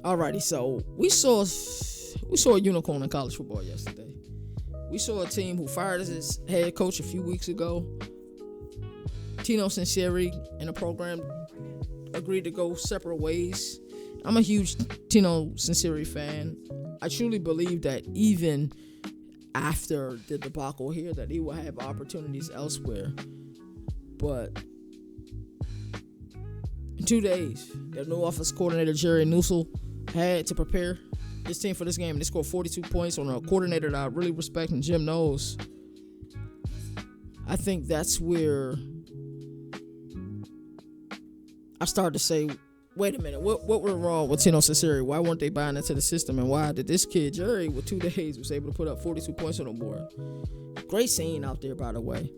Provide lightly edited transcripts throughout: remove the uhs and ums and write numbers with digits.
Alrighty, so we saw a unicorn in college football yesterday. We saw a team who fired his head coach a few weeks ago. Tino Sinceri and the program agreed to go separate ways. I'm a huge Tino Sinceri fan. I truly believe that even after the debacle here, that he will have opportunities elsewhere. But in 2 days, the new offensive coordinator, Jerry Neuheisel, had to prepare his team for this game. They scored 42 points on a coordinator that I really respect, and Jim Knowles. I think that's where I started to say, wait a minute, what went wrong with Tino Sinceri? Why weren't they buying into the system? And why did this kid, Jerry, with 2 days, was able to put up 42 points on the board? Great scene out there, by the way.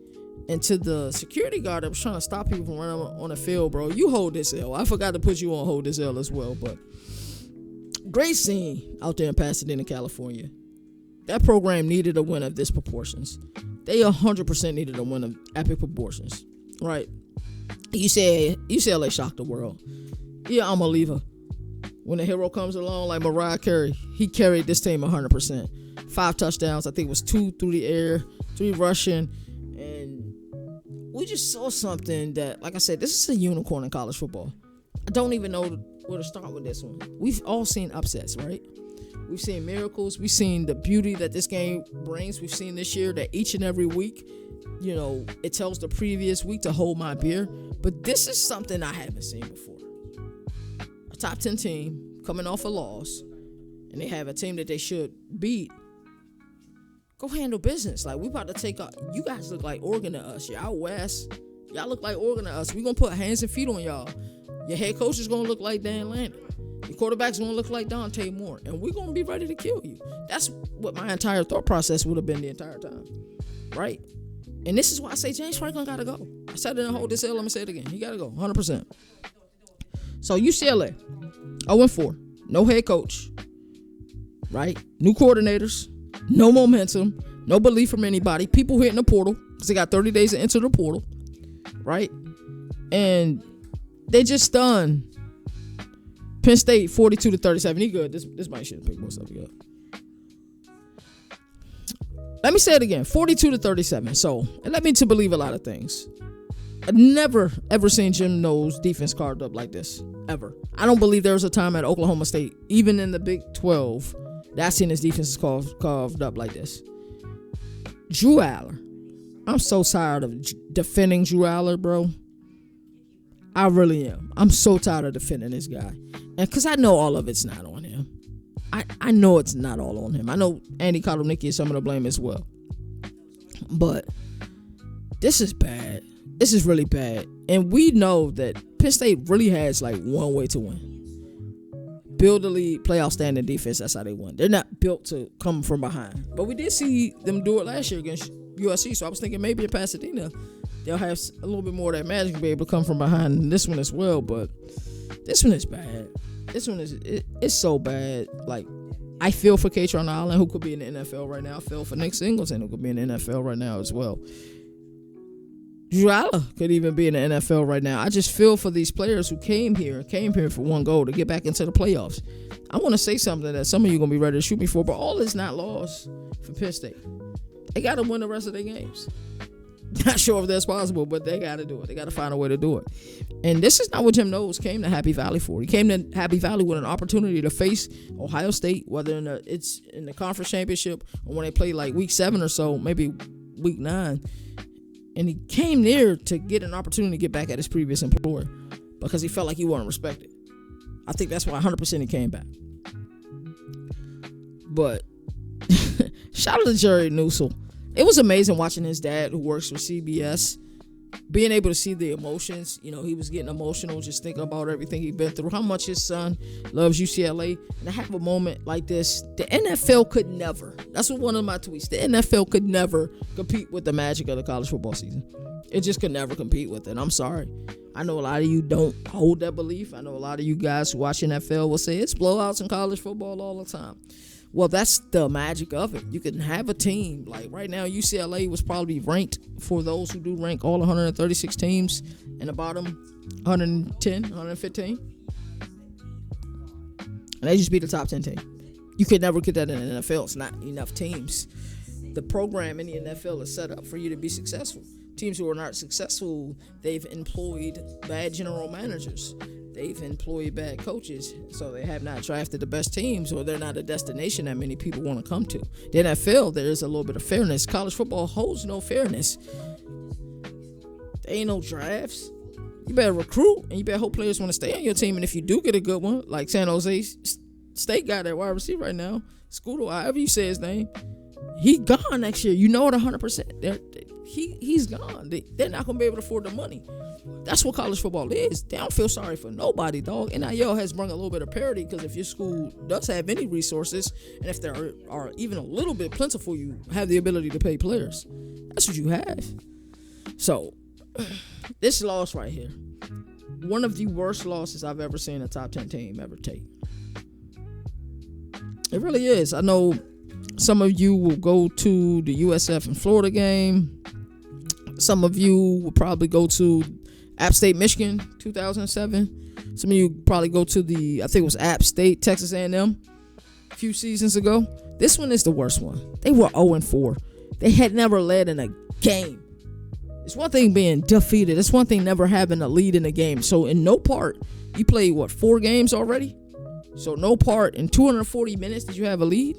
And to the security guard that was trying to stop people from running on the field, bro, you hold this L. I forgot to put you on hold this L as well, but great scene out there in Pasadena, California. That program needed a win of this proportions. They 100% needed a win of epic proportions, right? UCLA shocked the world. Yeah, Iamaleava. When a hero comes along like Mariah Carey, he carried this team 100%. 5 touchdowns. I think it was 2 through the air, 3 rushing. And we just saw something that, like I said, this is a unicorn in college football. I don't even know where to start with this one. We've all seen upsets, right? We've seen miracles. We've seen the beauty that this game brings. We've seen this year that each and every week, it tells the previous week to hold my beer. But this is something I haven't seen before. A top 10 team coming off a loss, and they have a team that they should beat. Go handle business. Like, we about to take up. You guys look like Oregon to us. You're out west. Y'all look like Oregon to us. We gonna put hands and feet on y'all. Your head coach is gonna look like Dan Lanning. Your quarterback's gonna look like Dante Moore, and we're gonna be ready to kill you. That's what my entire thought process would have been the entire time, right? And this is why I say James Franklin gotta go. I said it in Hold This L. Let me say it again. He gotta go, 100%. So UCLA, 0-4, no head coach, right? New coordinators, no momentum, no belief from anybody. People hitting the portal because they got 30 days to enter the portal, right? And they just stunned Penn State 42-37. He good. This might shouldn't pick most of it up. Let me say it again. 42-37. So it led me to believe a lot of things. I've never, ever seen Jim Knowles' defense carved up like this. Ever. I don't believe there was a time at Oklahoma State, even in the Big 12, that I've seen his defense carved up like this. Drew Aller. I'm so tired of defending Drew Aller, bro. I really am. I'm so tired of defending this guy. And because I know all of it's not on him. I know it's not all on him. I know Andy Kotelnicki is some of the blame as well. But this is bad. This is really bad. And we know that Penn State really has like one way to win. Build a lead, play outstanding defense. That's how they win. They're not built to come from behind. But we did see them do it last year against USC. So I was thinking maybe in Pasadena they'll have a little bit more of that magic to be able to come from behind in this one as well. But this one is bad. This one is it's so bad. Like, I feel for Katron Allen, who could be in the NFL right now. I feel for Nick Singleton, who could be in the NFL right now as well. Drew Aller could even be in the NFL right now. I just feel for these players who came here for one goal, to get back into the playoffs. I want to say something that some of you are going to be ready to shoot me for, but all is not lost for Penn State. They got to win the rest of their games. Not sure if that's possible, but they got to do it. They got to find a way to do it. And this is not what Jim Knowles came to Happy Valley for. He came to Happy Valley with an opportunity to face Ohio State, whether it's in the conference championship or when they play like week 7 or so, maybe week 9. And he came there to get an opportunity to get back at his previous employer because he felt like he wasn't respected. I think that's why 100% he came back. But shout out to Jerry Neuheisel. It was amazing watching his dad, who works for CBS, being able to see the emotions. He was getting emotional just thinking about everything he'd been through, how much his son loves UCLA. And to have a moment like this, the NFL could never, that's what one of my tweets, the NFL could never compete with the magic of the college football season. It just could never compete with it. I'm sorry. I know a lot of you don't hold that belief. I know a lot of you guys who watch NFL will say it's blowouts in college football all the time. Well, that's the magic of it. You can have a team. Like right now, UCLA was probably ranked, for those who do rank all 136 teams, in the bottom 110, 115. And they just beat the top 10 team. You could never get that in the NFL. It's not enough teams. The program in the NFL is set up for you to be successful. Teams who are not successful, they've employed bad general managers. They've employed bad coaches. So they have not drafted the best teams, or they're not a destination that many people want to come to. The NFL, there is a little bit of fairness. College football holds no fairness. There ain't no drafts. You better recruit, and you better hope players want to stay on your team. And if you do get a good one, like San Jose State got that wide receiver right now, Scooter, however you say his name, he gone next year. You know it 100%. He's gone. They're not going to be able to afford the money. That's what college football is. They don't feel sorry for nobody, dog. NIL has brought a little bit of parity, because if your school does have any resources, and if there are even a little bit plentiful, you have the ability to pay players. That's what you have. So, this loss right here, one of the worst losses I've ever seen a top 10 team ever take. It really is. I know some of you will go to the USF and Florida game. Some of you will probably go to App State, Michigan, 2007. Some of you probably go to I think it was App State, Texas A&M, a few seasons ago. This one is the worst one. They were 0-4. They had never led in a game. It's one thing being defeated. It's one thing never having a lead in a game. So in no part, you played, 4 games already? So no part in 240 minutes did you have a lead?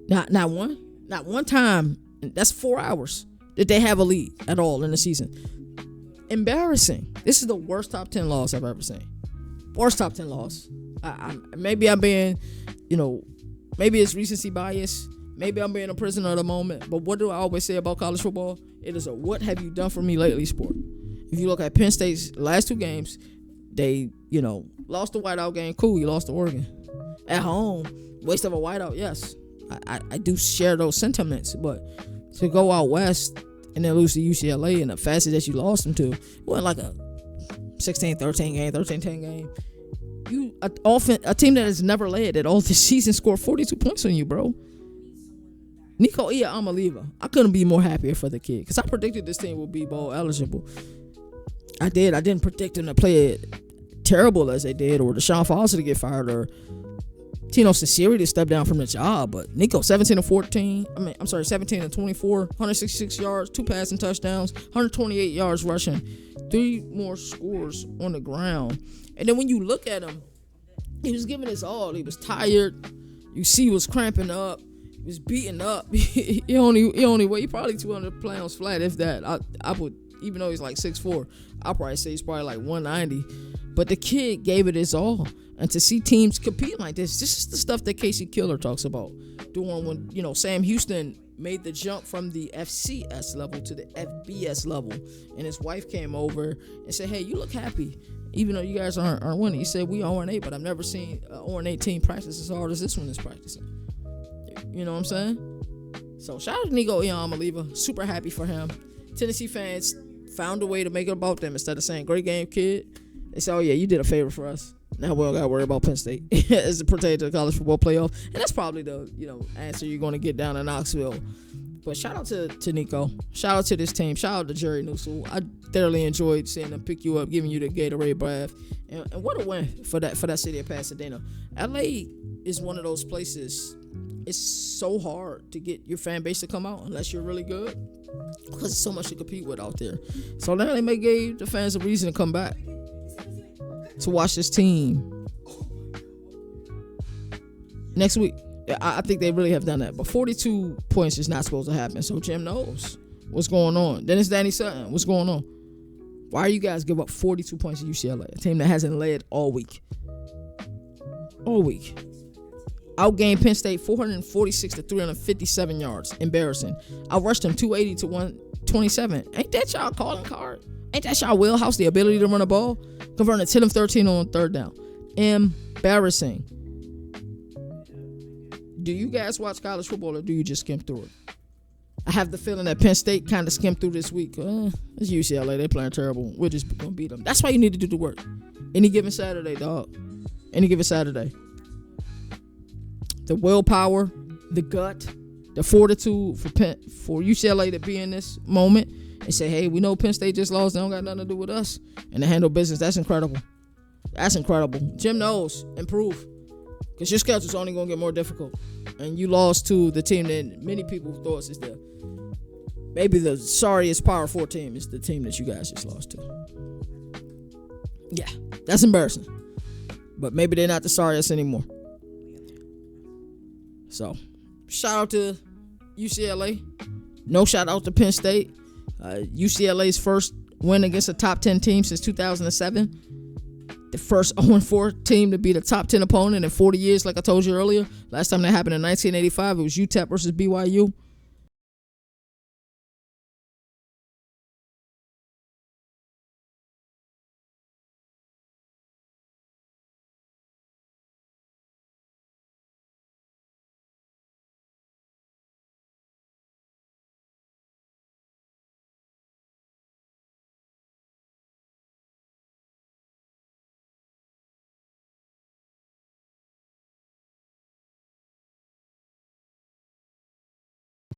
Not one time. That's 4 hours. Did they have a lead at all in the season? Embarrassing. This is the worst top 10 loss I've ever seen. Worst top 10 loss. Maybe I'm being, maybe it's recency bias. Maybe I'm being a prisoner of the moment. But what do I always say about college football? It is a what have you done for me lately sport. If you look at Penn State's last 2 games, they, lost the whiteout game. Cool, you lost to Oregon. At home, waste of a whiteout, yes. I do share those sentiments, but to go out west and then lose to UCLA in the fastest that you lost them to, it wasn't like a 16-13 game, 13-10 game. A team that has never led at all this season scored 42 points on you, bro. Nico Iamaleava, I couldn't be more happier for the kid, because I predicted this team would be bowl eligible. I didn't predict them to play it terrible as they did, or Deshaun Foster to get fired, or Tino Ciceri to step down from the job. But Nico, 17-24, 166 yards, 2 passing touchdowns, 128 yards rushing, 3 more scores on the ground. And then when you look at him, he was giving his all. He was tired. You see he was cramping up. He was beaten up. he only weighed probably 200 pounds flat, if that. I would, even though he's like 6'4", I'll probably say he's probably like 190. But the kid gave it his all. And to see teams compete like this is the stuff that Casey Killer talks about doing when, Sam Houston made the jump from the FCS level to the FBS level. And his wife came over and said, hey, you look happy, even though you guys aren't winning. He said, we 0-8, but I've never seen an 0-8 team practice as hard as this one is practicing. You know what I'm saying? So shout out to Nico Iamaleava. Super happy for him. Tennessee fans found a way to make it about them. Instead of saying, great game, kid, they said, oh, yeah, you did a favor for us. Now we don't got to worry about Penn State as it pertains to the college football playoff. And that's probably the, answer you're going to get down in Knoxville. But shout out to Nico. Shout out to this team. Shout out to Jerry Neuheisel. I thoroughly enjoyed seeing them pick you up, giving you the Gatorade bath. And what a win for that city of Pasadena. LA is one of those places. It's so hard to get your fan base to come out unless you're really good, because there's so much to compete with out there. So now they may give the fans a reason to come back to watch this team next week. I think they really have done that. But 42 points is not supposed to happen. So Jim knows what's going on. Then it's Danny Sutton. What's going on? Why are you guys give up 42 points to UCLA, a team that hasn't led all week? All week. Outgained Penn State 446 to 357 yards. Embarrassing. Outrushed them 280 to 127. Ain't that y'all calling card? Ain't that y'all wheelhouse, the ability to run a ball? Converting 10 of 13 on 3rd down. Embarrassing. Do you guys watch college football, or do you just skim through it? I have the feeling that Penn State kind of skimmed through this week. It's UCLA. They're playing terrible. We're just going to beat them. That's why you need to do the work. Any given Saturday, dog. Any given Saturday. The willpower, the gut, the fortitude for UCLA to be in this moment and say, hey, we know Penn State just lost. They don't got nothing to do with us. And to handle business, that's incredible. That's incredible. Jim Knowles, improve. Because your schedule's only going to get more difficult. And you lost to the team that many people thought is maybe the sorriest Power 4 team is the team that you guys just lost to. Yeah, that's embarrassing. But maybe they're not the sorriest anymore. So, shout out to UCLA. No shout out to Penn State. UCLA's first win against a top 10 team since 2007. The first 0-4 team to beat a top 10 opponent in 40 years, like I told you earlier. Last time that happened in 1985, it was UTEP versus BYU.